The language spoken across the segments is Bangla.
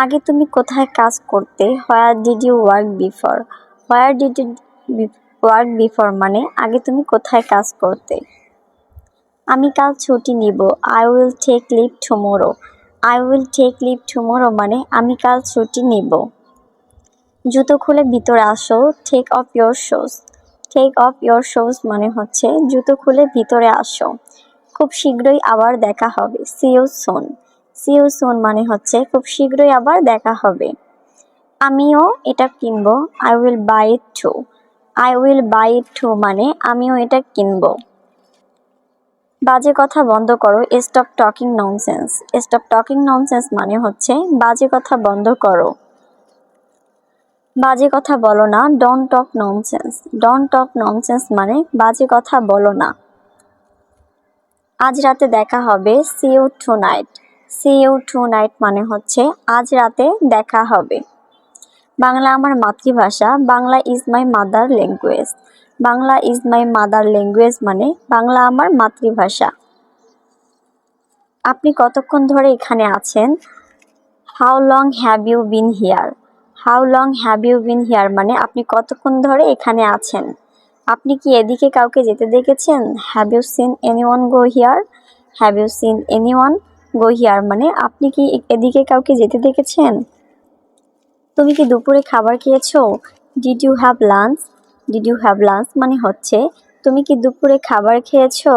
আগে তুমি কোথায় কাজ করতে? Where did you work before? Where did you work before মানে আগে তুমি কোথায় কাজ করতে? আমি কাল ছুটি নিব। I will take leave tomorrow. I will take leave tomorrow মানে আমি কাল ছুটি নিব। জুতো খুলে ভিতরে আসো। Take off your shoes. Take off your shoes মানে হচ্ছে জুতো খুলে ভিতরে আসো। খুব শীঘ্রই আবার দেখা হবে। See you soon. See you soon মানে হচ্ছে খুব শীঘ্রই আবার দেখা হবে। আমিও এটা কিনবো। I will buy it too. I will buy it too মানে আমিও এটা কিনবো। বাজে কথা বন্ধ করো। Stop talking nonsense. Stop talking nonsense মানে হচ্ছে বাজে কথা বন্ধ করো। বাজে কথা বলো না। Don't talk nonsense. Don't talk nonsense মানে বাজে কথা বলো না। আজ রাতে দেখা হবে। See you tonight. See you tonight মানে হচ্ছে আজ রাতে দেখা হবে। বাংলা আমার মাতৃভাষা। Bangla is my mother language. Bangla is my mother language মানে বাংলা আমার মাতৃভাষা। আপনি কতক্ষণ ধরে এখানে আছেন? How long have you been here? How long have you been here মানে আপনি কতক্ষণ ধরে এখানে আছেন। আপনি কি এদিকে কাউকে যেতে দেখেছেন? Have you seen anyone go here? Have you seen anyone go here মানে আপনি কি এদিকে কাউকে যেতে দেখেছেন। তুমি কি দুপুরে খাবার খেয়েছো? Did you have lunch? Did you have lunch মানে হচ্ছে তুমি কি দুপুরে খাবার খেয়েছো।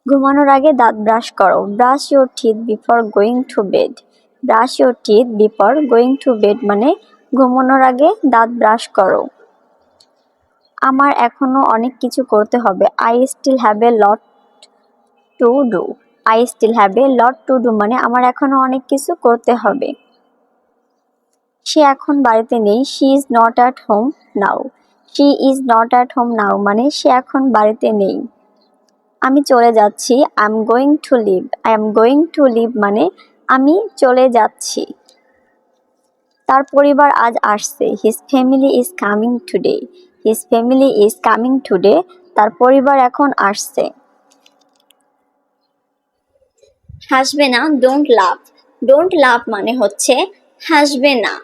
ঘুমানোর আগে দাঁত ব্রাশ করো। Brush your teeth before going to bed. Brush your teeth before going to bed মানে ঘুমানোর আগে দাঁত ব্রাশ করো। আমার এখনো অনেক কিছু করতে হবে। I still have a lot to do. I still have a lot to do মানে আমার এখনো অনেক কিছু করতে হবে। সে এখন বাড়িতে নেই। She is not at home now. She is not at home now মানে সে এখন বাড়িতে নেই। আমি চলে যাচ্ছি। I am going to leave. I am going to leave মানে আমি চলে যাচ্ছি। তার পরিবার আজ আসছে। His family is coming today. His family is coming today তার পরিবার এখন আসছে। হাসবে না। Don't love. ডোন্ট লাভ মানে হচ্ছে হাসবে না।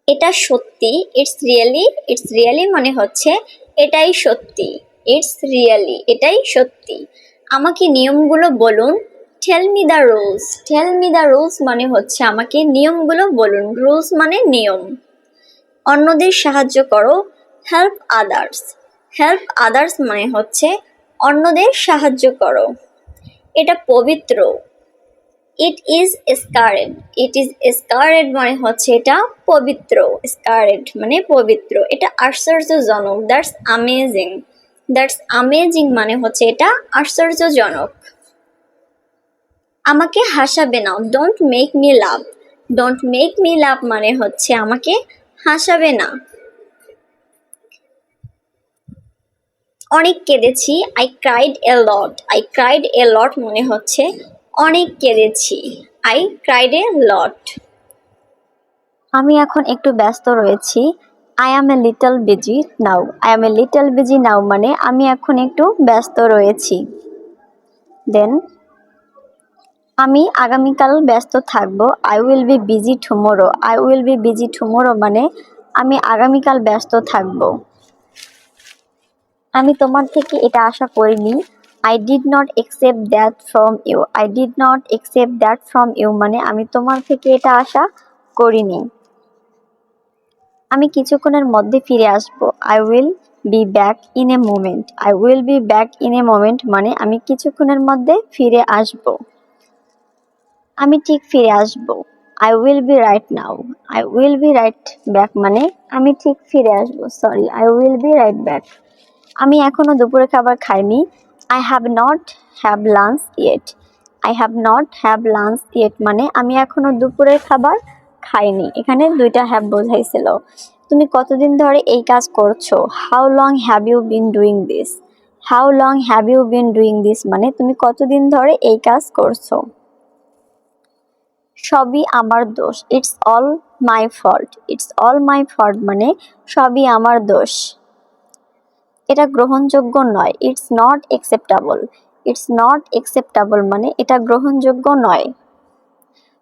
এটা সত্যি। It's really. ইটস রিয়েলি মানে হচ্ছে এটাই সত্যি। ইটস রিয়েলি এটাই সত্যি। আমাকে নিয়মগুলো বলুন। Tell me the rules. Tell me the rules মানে হচ্ছে আমাকে নিয়মগুলো বলুন। রুলস মানে নিয়ম। অন্যদের সাহায্য করো। Help others. হেল্প আদার্স মানে হচ্ছে অন্যদের সাহায্য করো। এটা পবিত্র। It is স্কারেড। ইট ইজ স্কারেড মানে হচ্ছে এটা পবিত্র। স্কারেড মানে পবিত্র। এটা আশ্চর্যজনক। That's amazing. দ্যাটস অ্যামেজিং মানে হচ্ছে এটা আশ্চর্যজনক। আমাকে হাসাবে না। Don't make me laugh. Don't make me laugh মানে হচ্ছে আমাকে হাসাবে না। অনেক কেঁদেছি। I cried a lot. I cried a lot মানে হচ্ছে অনেক কেঁদেছি। I cried a lot. আমি এখন একটু ব্যস্ত রয়েছি। I am a little busy now. I am a little busy now মানে আমি এখন একটু ব্যস্ত রয়েছি। দেন আমি আগামীকাল ব্যস্ত থাকবো। I will be busy tomorrow. I will be busy tomorrow মানে আমি আগামীকাল ব্যস্ত থাকবো। আমি তোমার থেকে এটা আশা করিনি। I did not except that from you. I did not except that from you মানে আমি তোমার থেকে এটা আশা করিনি। আমি কিছুক্ষণের মধ্যে ফিরে আসবো। I will be back in a moment. I will be back in a moment মানে আমি কিছুক্ষণের মধ্যে ফিরে আসবো। আমি ঠিক ফিরে আসবো। I will be right now. I will be right back মানে আমি ঠিক ফিরে আসবো। Sorry, I will be right back. আমি এখনো দুপুরে খাবার খাইনি। I have not have lunch yet. I have not have lunch yet মানে আমি এখনো দুপুরের খাবার খাইনি। এখানে দুইটা হ্যাভ বোঝাইছিল। তুমি কতদিন ধরে এই কাজ করছো? How long have you been doing this? How long have you been doing this মানে তুমি কতদিন ধরে এই কাজ করছো। সবই আমার দোষ। It's all my fault. It's all my fault মানে সবই আমার দোষ। এটা গ্রহণযোগ্য নয়। It's not acceptable. It's not acceptable মানে এটা গ্রহণযোগ্য নয়।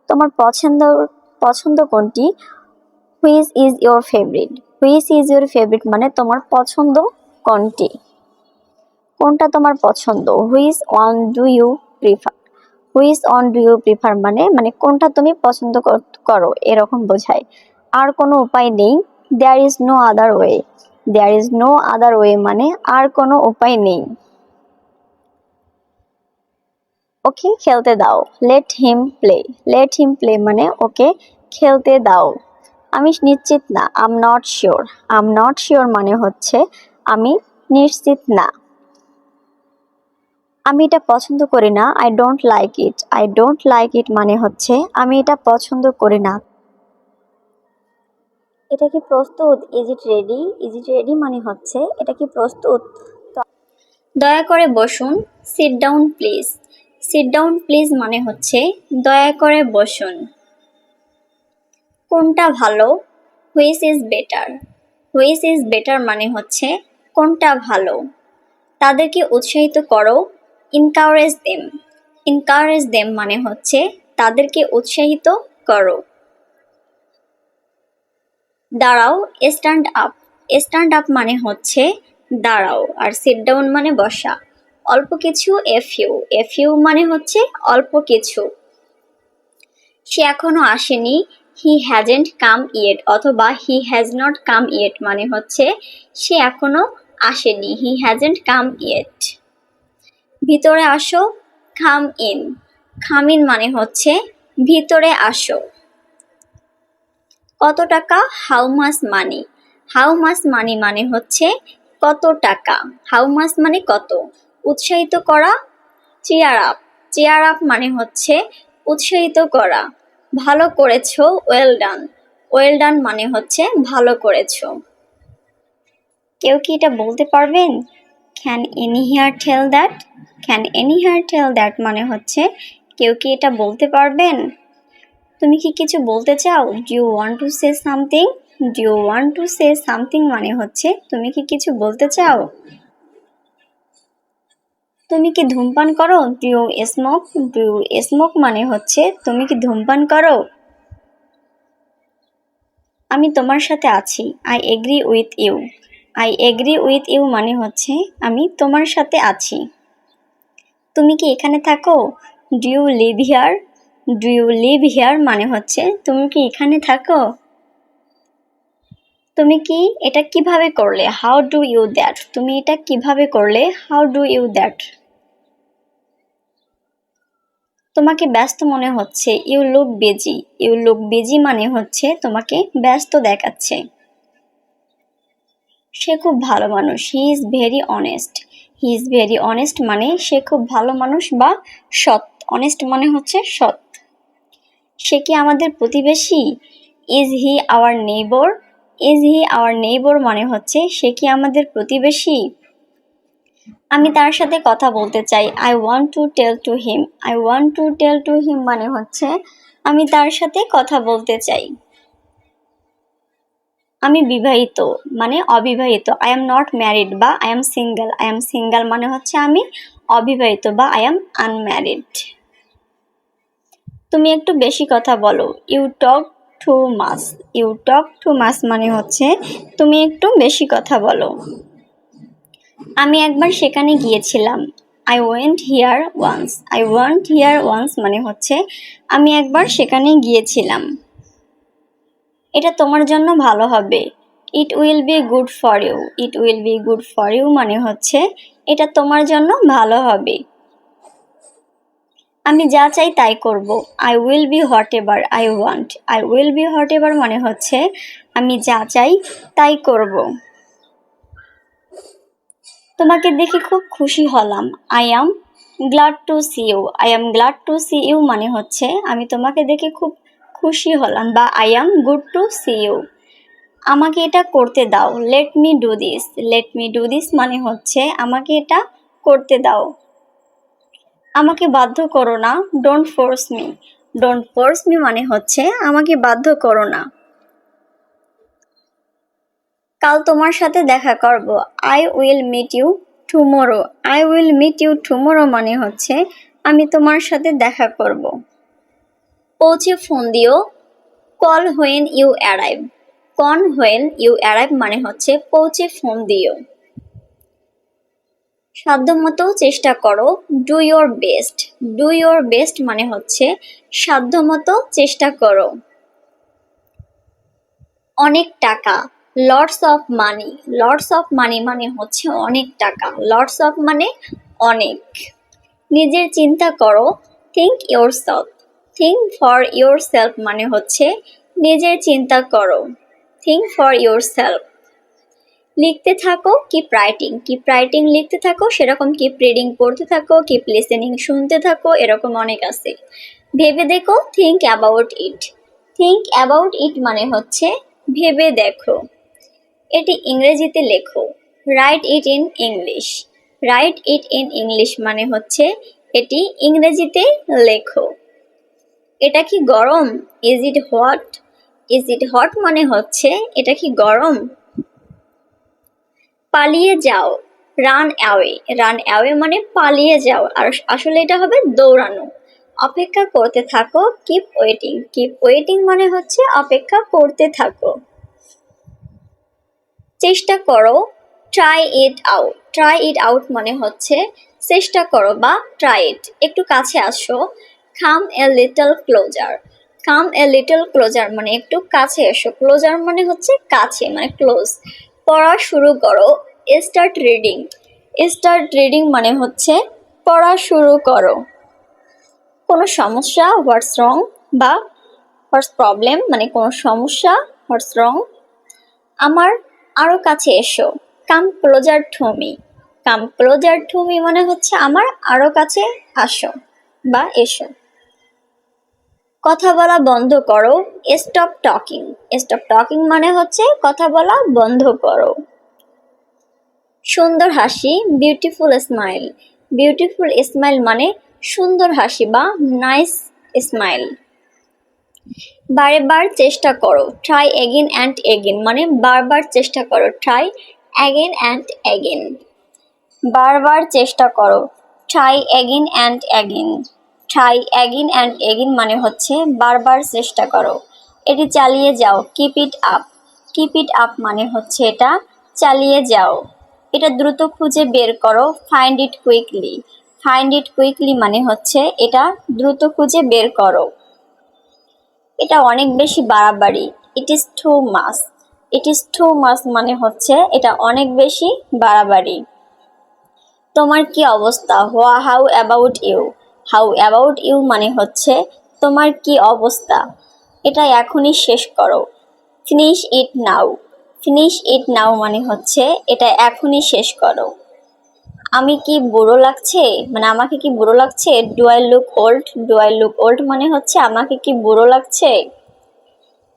তোমার পছন্দ কোনটি? Which is your favourite? Which is your favourite মানে তোমার পছন্দ কোনটি, কোনটা তোমার পছন্দ। Which one do you prefer? Which one do you prefer মানে কোনটা তুমি পছন্দ করো এরকম বোঝায়। আর কোনো উপায় নেই। There is no other way. There is no other way মানে আর কোনো উপায় নেই। ওকে খেলতে দাও। Let him play. Let him play মানে ওকে খেলতে দাও। আমি নিশ্চিত না। I'm not sure. I'm not sure মানে হচ্ছে আমি নিশ্চিত না। আমি এটা পছন্দ করি না। I don't like it. I don't like it মানে হচ্ছে আমি এটা পছন্দ করি না। এটা কি প্রস্তুত? Is it ready? Is it ready মানে হচ্ছে এটা কি প্রস্তুত। দয়া করে বসুন। Sit down please. Sit down please মানে হচ্ছে দয়া করে বসুন। কোনটা ভালো? Which is better. Which is better মানে হচ্ছে কোনটা ভালো। তাদেরকে উৎসাহিত করো। Encourage them. ইনকারেজ দেম মানে হচ্ছে তাদেরকে উৎসাহিত করো। দাঁড়াও। Stand up. স্ট্যান্ড আপ মানে হচ্ছে দাঁড়াও, আর সিট ডাউন মানে বসা। অল্প কিছু। এফইউ মানে হচ্ছে অল্প কিছু। সে এখনো আসেনি। হি হ্যাজেন্ট কাম ইয়েট অথবা he has not come yet মানে হচ্ছে সে এখনো আসেনি। He hasn't come yet. ভিতরে আসো। Come in. কাম ইন মানে হচ্ছে ভিতরে আসো। কত টাকা? How much money. How much money মানে হচ্ছে কত টাকা। হাউ মাচ মানে কত। উৎসাহিত করা। Chair up. চেয়ার আপ মানে হচ্ছে উৎসাহিত করা। ভালো করেছো। Well done. ওয়েল ডান মানে হচ্ছে ভালো করেছো। কেউ কি এটা বলতে পারবেন? Can any here tell that? Can any here tell that মানে হচ্ছে কেউ কি এটা বলতে পারবেন? তুমি কি কিছু বলতে চাও? Do you want to say something? Do you want to say something মানে হচ্ছে তুমি কি কিছু বলতে চাও? তুমি কি ধূমপান করো? Do you smoke? Do you smoke মানে হচ্ছে তুমি কি ধূমপান করো? আমি তোমার সাথে আছি। I agree with you. I agree with you মানে হচ্ছে আমি তোমার সাথে আছি। তুমি কি এখানে থাকো? Do you live here? Do you live here মানে হচ্ছে তুমি কি এখানে থাকো? তুমি কি এটা কিভাবে করলে? How do you that? তুমি এটা কিভাবে করলে? How do you that? তোমাকে ব্যস্ত মনে হচ্ছে। You look busy. You look busy মানে হচ্ছে তোমাকে ব্যস্ত দেখাচ্ছে। সে খুব ভালো মানুষ। He is very honest. He is very honest মানে সে খুব ভালো মানুষ বা সৎ। অনেস্ট মানে হচ্ছে সৎ। সে কি আমাদের প্রতিবেশী? Is he our neighbour? Is he our neighbour মানে হচ্ছে সে কি আমাদের প্রতিবেশী। আমি তার সাথে কথা বলতে চাই। I want to tell to him. I want to tell to him মানে হচ্ছে আমি তার সাথে কথা বলতে চাই। আমি বিবাহিত মানে অবিবাহিত। আই এম নট ম্যারিড বা I am single. I am single মানে হচ্ছে আমি অবিবাহিত বা আই এম আনম্যারিড। তুমি একটু বেশি কথা বলো। You talk too much. You talk too much মানে হচ্ছে তুমি একটু বেশি কথা বলো। আমি একবার সেখানে গিয়েছিলাম। I went here once. I went here once মানে হচ্ছে আমি একবার সেখানে গিয়েছিলাম। এটা তোমার জন্য ভালো হবে। It will be good for you. It will be good for you মানে হচ্ছে এটা তোমার জন্য ভালো হবে। আমি যা চাই তাই করব। I will be what ever I want. I will be what ever মানে হচ্ছে আমি যা চাই তাই করব। তোমাকে দেখে খুব খুশি হলাম। I am glad to see you. I am glad to see you মানে হচ্ছে আমি তোমাকে দেখে খুব খুশি হলাম বা I am good to see you. আমাকে এটা করতে দাও। Let me do this. Let me do this মানে হচ্ছে আমাকে এটা করতে দাও। আমাকে বাধ্য করো না। Don't force me. Don't force me মানে হচ্ছে আমাকে বাধ্য করো না। কাল তোমার সাথে দেখা করব। I will meet you tomorrow. I will meet you tomorrow মানে হচ্ছে আমি তোমার সাথে দেখা করব। পৌঁছে ফোন দিও। Call when you arrive. Call when you arrive মানে হচ্ছে পৌঁছে ফোন দিও। সাধ্যমতো চেষ্টা করো। Do your best. Do your best মানে হচ্ছে সাধ্যমতো চেষ্টা করো। অনেক টাকা। Lots of money. Lots of money মানে হচ্ছে অনেক টাকা। লটস অফ মানে অনেক। নিজের চিন্তা করো। Think your self. Think for your self মানে হচ্ছে নিজের চিন্তা করো। Think for your self. লিখতে থাকো। Keep writing. কিপ রাইটিং লিখতে থাকো, সেরকম কিপ রিডিং পড়তে থাকো, কিপ লিসেনিং শুনতে থাকো, এরকম অনেক আছে। ভেবে দেখো। Think about it. Think about it মানে হচ্ছে ভেবে দেখো। এটি ইংরেজিতে লেখো। Right it in English. Right it in English মানে হচ্ছে এটি ইংরেজিতে লেখো। এটা কি গরম? Is it hot? Is it hot মানে হচ্ছে এটা কি গরম? পালিয়ে যাও। Run away. রান অ্যাওয়ে মানে পালিয়ে যাও, আর আসলে এটা হবে দৌড়ানো। অপেক্ষা করতে থাকো। Keep waiting. কিপ ওয়েটিং মানে হচ্ছে অপেক্ষা করতে থাকো। চেষ্টা করো। Try it out. Try it out মানে হচ্ছে চেষ্টা করো বা ট্রাই ইট। একটু কাছে আসো। Come a little closer. Come a little closer মানে একটু কাছে এসো। ক্লোজার মানে হচ্ছে কাছে, মানে ক্লোজ। পড়া শুরু করো। Start reading. স্টার্ট রিডিং মানে হচ্ছে পড়া শুরু করো। কোনো সমস্যা? হোয়াটস রং বা হোয়াটস প্রবলেম মানে কোনো সমস্যা। হোয়াটস রং। আমার আরো কাছে এসো। Come closer to me. Come closer to me মানে হচ্ছে আমার আরো কাছে আসো বা এসো। কথা বলা বন্ধ করো। Stop talking. স্টপ টকিং মানে হচ্ছে কথা বলা বন্ধ করো। সুন্দর হাসি। Beautiful smile. বিউটিফুল স্মাইল মানে সুন্দর হাসি বা নাইস স্মাইল। বারবার চেষ্টা করো। ট্রাই এগেন অ্যান্ড এগেন মানে বারবার চেষ্টা করো। Try again and again. বারবার চেষ্টা করো। Try again and again. Try again and again মানে হচ্ছে বারবার চেষ্টা করো। এটি চালিয়ে যাও। Keep it up. Keep it up মানে হচ্ছে এটা চালিয়ে যাও। এটা দ্রুত খুঁজে বের করো। Find it quickly. Find it quickly মানে হচ্ছে এটা দ্রুত খুঁজে বের করো। এটা অনেক বেশি বাড়াবাড়ি। It is too much. It is too much মানে হচ্ছে এটা অনেক বেশি বাড়াবাড়ি। তোমার কি অবস্থা? How about you. How about you মানে হচ্ছে তোমার কি অবস্থা। এটা এখনই শেষ করো। Finish it now. Finish it নাও মানে হচ্ছে এটা এখনই শেষ করো। আমি কি বুড়ো লাগছে মানে আমাকে কি বুড়ো লাগছে? Do I look old. Do I look old মানে হচ্ছে আমাকে কি বুড়ো লাগছে।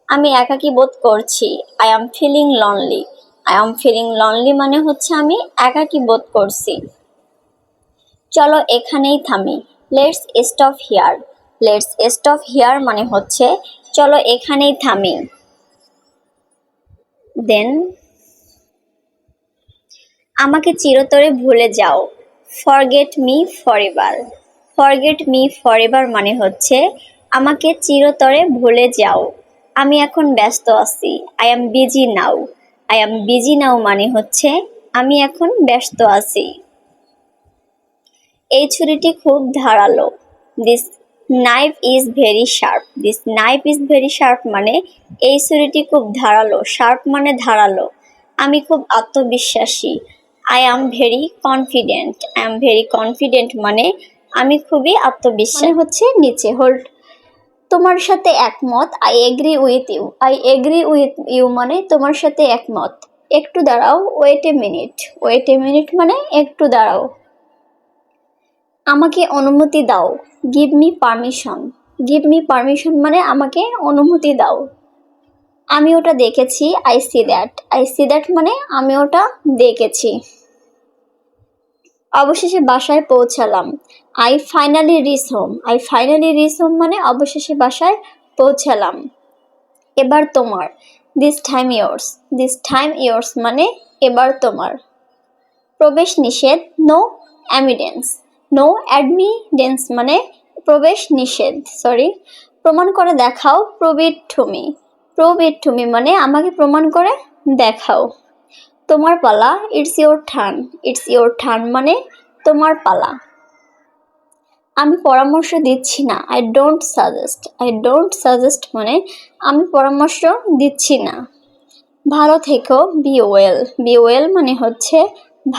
আমি একাকী বোধ করছি। I am feeling lonely. I am feeling lonely মানে হচ্ছে আমি একাকী বোধ করছি। চলো এখানেই থামি। Let's stop here. Let's stop here মানে হচ্ছে চলো এখানেই থামি। দেন আমাকে চিরতরে ভুলে যাও। Forget me forever. Forget me forever মানে হচ্ছে আমাকে চিরতরে ভুলে যাও। আমি এখন ব্যস্ত আছি। I am busy now. I am busy now মানে হচ্ছে আমি এখন ব্যস্ত আছি। এই ছুরিটি খুব ধারালো। This knife is very sharp. This knife is very sharp মানে এই ছুরিটি খুব ধারালো। শার্প মানে ধারালো। আমি খুব আত্মবিশ্বাসী। I am very confident. I am very confident মানে আমি খুবই আত্মবিশ্বাসী। মানে হচ্ছে নিচে হোল্ড। তোমার সাথে একমত। I agree with you. I agree with you মানে তোমার সাথে একমত। একটু দাঁড়াও। Wait a minute. Wait a minute মানে একটু দাঁড়াও। আমাকে অনুমতি দাও। Give me permission. Give me permission মানে আমাকে অনুমতি দাও। আমি ওটা দেখেছি। I see that. I see that মানে আমি ওটা দেখেছি। অবশেষে বাসায় পৌঁছালাম। I finally reach home. I finally reach home মানে অবশেষে বাসায় পৌঁছালাম। এবার তোমার। This time yours. This time yours মানে এবার তোমার। প্রবেশ নিষেধ। নো অ্যামিডেন্স। নো অ্যাডমিডেন্স মানে প্রবেশ নিষেধ। প্রমাণ করে দেখাও, prove it to me. Prove it two me মানে আমাকে প্রমাণ করে দেখাও। তোমার পালা, it's your turn. It's your turn মানে তোমার পালা। আমি পরামর্শ দিচ্ছি না, I don't suggest. I don't suggest মানে আমি পরামর্শ দিচ্ছি না। ভালো থেকো, বি ওয়েল। বি ওয়েল মানে হচ্ছে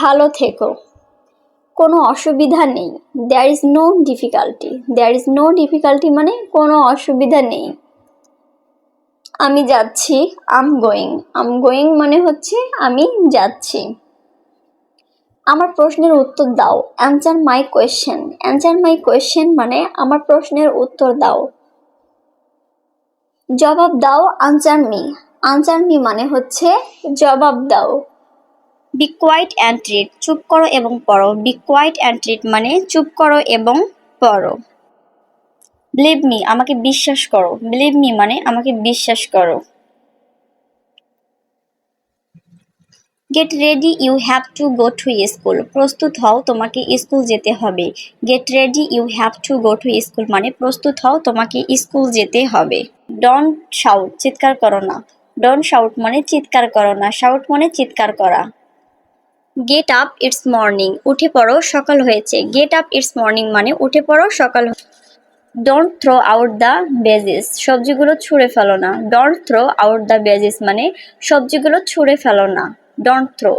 ভালো থেকো। কোনো অসুবিধা নেই, there is no difficulty. There is no difficulty মানে কোনো অসুবিধা নেই। আমি যাচ্ছি, আম গোয়িং। আম গোয়িং মানে হচ্ছে আমি যাচ্ছি। আমার প্রশ্নের উত্তর দাও, answer my question. Answer my question মানে আমার প্রশ্নের উত্তর দাও। জবাব দাও, আনসার মি। আনসার মি মানে হচ্ছে জবাব দাও। Be quiet and read. চুপ করো এবং পড়ো। বি কোয়াইট অ্যান্ড রিড মানে চুপ করো এবং পড়ো। বিলিভ মি আমাকে বিশ্বাস করো। বিলিভ মি মানে আমাকে বিশ্বাস করো। Get ready, you have to go to school. প্রস্তুত হও, তোমাকে স্কুল যেতে হবে। Get ready, you have to go to school মানে প্রস্তুত হও, তোমাকে স্কুল যেতে হবে। ডোন্ট শাউট, চিৎকার করো না। ডোন্ট শাউট মানে চিৎকার করো না। শাউট মানে চিৎকার করা। Get up, it's morning. উঠে পড়ো, সকাল হয়েছে। গেট আপ, ইটস মর্নিং মানে উঠে পড়ো, সকাল। Don't throw out the veggies. সবজিগুলো ছুঁড়ে ফেলো না। Don't throw out the veggies মানে সবজিগুলো ছুঁড়ে ফেলো না। Don't throw.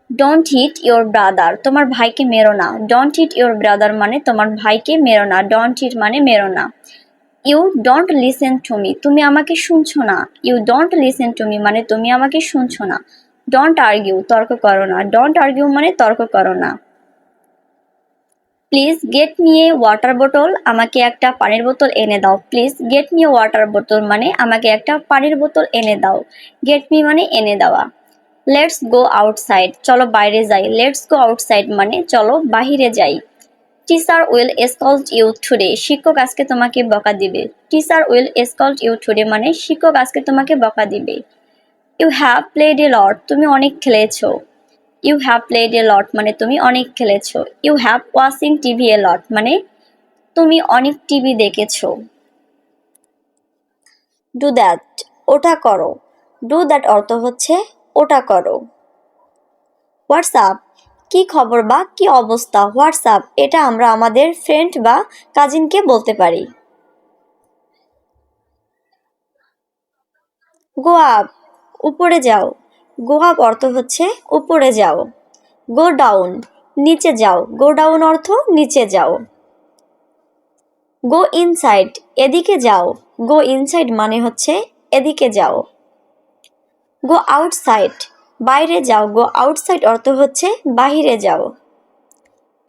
Don't hit your brother. তোমার ভাইকে মেরো না। ডোন্ট হিট ইওর ব্রাদার মানে তোমার ভাইকে মেরো না। ডোন্ট হিট মানে মেরো না। You don't listen to me. তুমি আমাকে শুনছো না। You don't listen to me মানে তুমি আমাকে শুনছো না। ডোন্ট আর্গিউ, তর্ক করো না। ডোন্ট আর্গিউ মানে তর্ক করো না। Please get me a water বোতল। আমাকে একটা পানির বোতল এনে দাও। Please get me a water বোতল মানে আমাকে একটা পানির বোতল এনে দাও। গেট মি মানে এনে দেওয়া। Let's go outside. চলো বাইরে যাই। লেটস গো আউটসাইড মানে চলো বাহিরে যাই। Teacher will scold you today. শিক্ষক আজকে তোমাকে বকা দিবে। Teacher will scold you today মানে শিক্ষক আজকে তোমাকে বকা দিবে। You have played a lot. তুমি অনেক খেলেছো। You have played a lot মানে তুমি অনেক খেলেছো। You have watching TV a lot মানে তুমি অনেক টিভি দেখেছো। ডু দ্যাট, ওটা করো। ডু দ্যাট অর্থ হচ্ছে ওটা করো। হোয়াটসঅ্যাপ, কি খবর বা কি অবস্থা। হোয়াটসঅ্যাপ এটা আমরা আমাদের ফ্রেন্ড বা কাজিনকে বলতে পারি। গো আপ, উপরে যাও। গো আপ অর্থ হচ্ছে উপরে যাও। গো ডাউন, নিচে যাও। গো ডাউন অর্থ নিচে যাও। গো ইনসাইড, এদিকে যাও। গো ইনসাইড মানে হচ্ছে এদিকে যাও। গো আউটসাইড, বাইরে যাও। গো আউটসাইড অর্থ হচ্ছে বাহিরে যাও।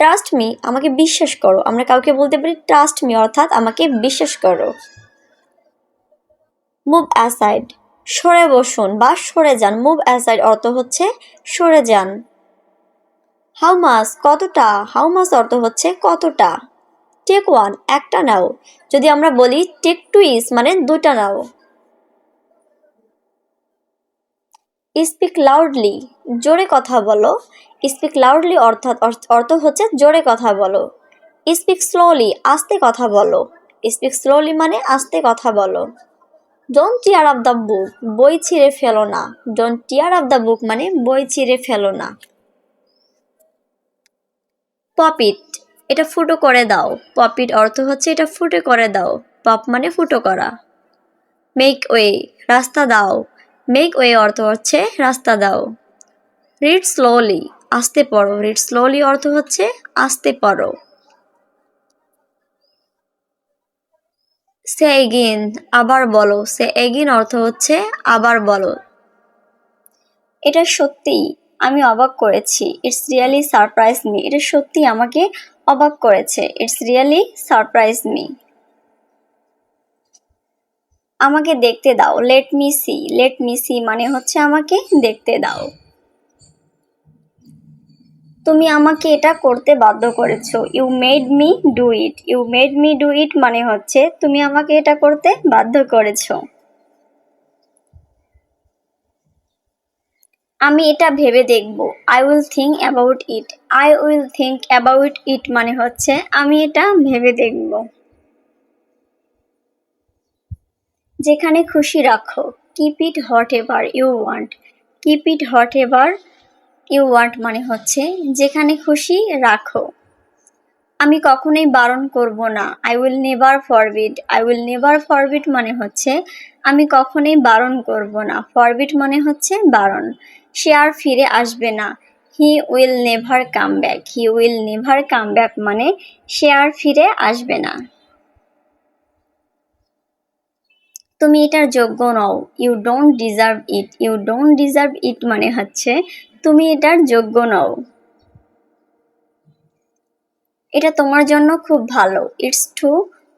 ট্রাস্ট মি, আমাকে বিশ্বাস করো। আমরা কাউকে বলতে পারি ট্রাস্ট মি অর্থাৎ আমাকে বিশ্বাস করো। মুভ অ্যাসাইড, সরে বসুন বা সরে যান। মুভ অ্যাসাইড অর্থ হচ্ছে সরে যান। হাউ মাচ, কতটা। হাউ মাচ অর্থ হচ্ছে কতটা। টেক ওয়ান, একটা নাও। যদি আমরা বলি টেক টুইস মানে দুটা নাও। স্পিক লাউডলি, জোরে কথা বলো। স্পিক লাউডলি অর্থাৎ অর্থ হচ্ছে জোরে কথা বলো। স্পিক স্লোলি, আস্তে কথা বলো। স্পিক স্লোলি মানে আস্তে কথা বলো। Don't tear up the book, বই ছিঁড়ে ফেলো না। Don't tear up the book মানে বই ছিঁড়ে ফেলো না। পপ ইট, এটা ফুটো করে দাও। পপ ইট অর্থ হচ্ছে এটা ফুটো করে দাও। পপ মানে ফুটো করা। মেক ওয়ে, রাস্তা দাও। মেক ওয়ে অর্থ হচ্ছে রাস্তা দাও। রিড স্লোলি, আস্তে পড়ো। রিড স্লোলি অর্থ হচ্ছে আস্তে পড়ো। সে এগেইন, আবার বলো। সে এগেইন অর্থ হচ্ছে আবার বলো। এটা সত্যি, আমি অবাক করেছি। It's really surprise me. এটা সত্যি আমাকে অবাক করেছে। It's really surprise me. আমাকে দেখতে দাও। Let me see. Let me see মানে হচ্ছে আমাকে দেখতে দাও। তুমি আমাকে এটা করতে বাধ্য করেছো। You made me do it. You made me do it মানে হচ্ছে তুমি আমাকে এটা করতে বাধ্য করেছো। আমি এটা ভেবে দেখব। I will think about it. I will think about it মানে হচ্ছে আমি এটা ভেবে দেখব। যেখানে খুশি রাখো, keep it whatever you want. Keep it whatever you want মানে হচ্ছে যেখানে খুশি রাখো। আমি কখনোই বারণ করব না, I will never forbid. I will never forbid মানে হচ্ছে আমি কখনোই বারণ করব না, ফরবিড মানে হচ্ছে বারণ। সে আর ফিরে আসবে না, he will never come back. He will never come back মানে সে আর ফিরে আসবে না। তুমি এটার যোগ্য নও, you don't deserve it. You don't deserve it মানে হচ্ছে তুমি এটার যোগ্য নও। এটা তোমার জন্য খুব ভালো, it's too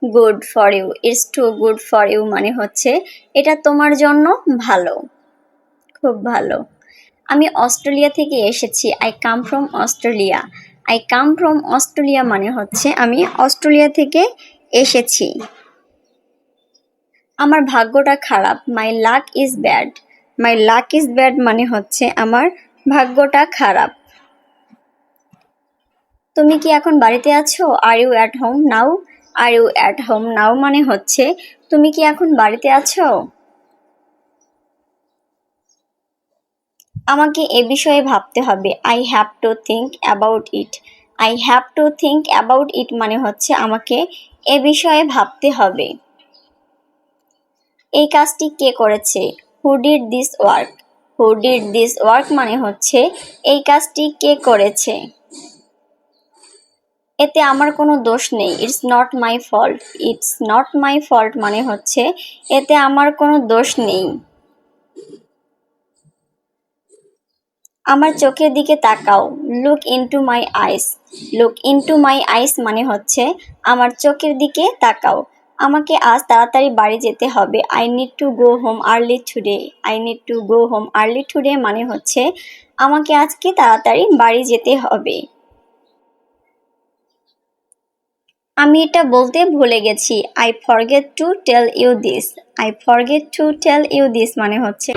good for you. It's too good for you মানে হচ্ছে এটা তোমার জন্য ভালো, খুব ভালো। আমি অস্ট্রেলিয়া থেকে এসেছি, I come from Australia. I come from Australia মানে হচ্ছে আমি অস্ট্রেলিয়া থেকে এসেছি। আমার ভাগ্যটা খারাপ, my luck is bad. My luck is bad মানে হচ্ছে আমার ভাগ্যটা খারাপ। তুমি কি এখন বাড়িতে আছো? Are you at home now. Are you at home now মানে হচ্ছে তুমি কি এখন বাড়িতে আছো? আমাকে এ বিষয়ে ভাবতে হবে, I have to think about it. I have to think about it মানে হচ্ছে আমাকে এ বিষয়ে ভাবতে হবে। এই কাজটি কে করেছে? Who did this work. Who did this work মানে হচ্ছে এই কাজটি কে করেছে। এতে আমার কোনো দোষ নেই, it's not my fault. It's not my fault মানে হচ্ছে এতে আমার কোনো দোষ নেই। আমার চোখের দিকে তাকাও, look into my eyes. Look into my eyes মানে হচ্ছে আমার চোখের দিকে তাকাও। আমাকে আজ তাড়াতাড়ি বাড়ি যেতে হবে, I need to go home early today. I need to go home early today মানে হচ্ছে আমাকে আজকে তাড়াতাড়ি বাড়ি যেতে হবে। আমি এটা বলতে ভুলে গেছি, I forget to tell you this. I forget to tell you this মানে হচ্ছে